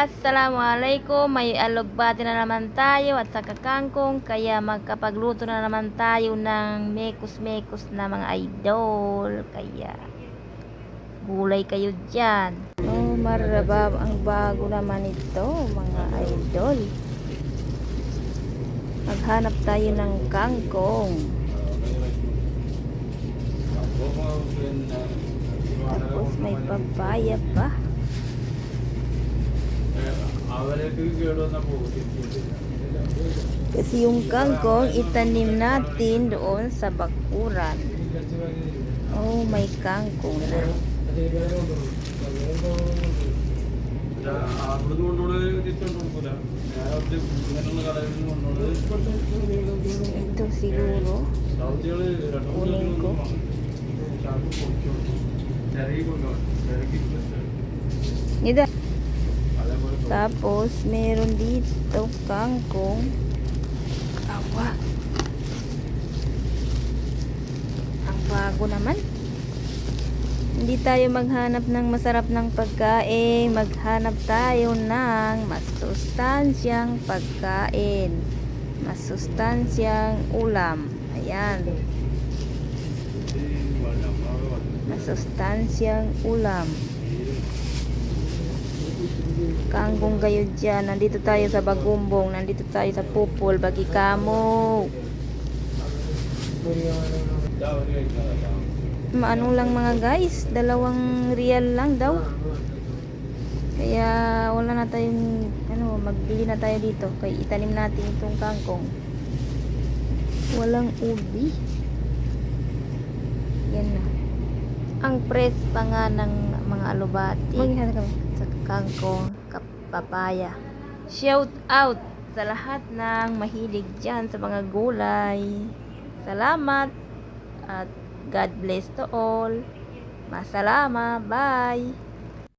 Assalamualaikum, may alugbati na naman tayo at saka kangkong, kaya magkapagluto na naman tayo ng mekus-mekus na mga idol. Kaya gulay kayo dyan. Oh, marabab ang bago naman ito mga idol. Maghanap tayo ng kangkong. Tapos may papaya pa. Kasi yung kangkong itanim natin doon sa bakuran. Oh, may kangkong na. Ito siguro kunin ko. Ito. Tapos meron dito kangkong. Awa. Ang bago naman. Hindi tayo maghanap ng masarap ng pagkain, maghanap tayo ng masustansyang pagkain, masustansyang ulam. Ayan, masustansyang ulam. Kangkong kayo dyan. Nandito tayo sa Bagumbong, nandito tayo sa Pupol, bagi kamo. Maano lang mga guys, 2 real lang daw. Kaya wala na tayong magbili na tayo dito. Kaya itanim natin itong kangkong. Walang ubi. Yan na. Ang press pa nga ng mga alubati. Maghanap kami sa kangkong, papaya. Shout out sa lahat ng mahilig dyan sa mga gulay. Salamat at God bless to all. Masalama. Bye.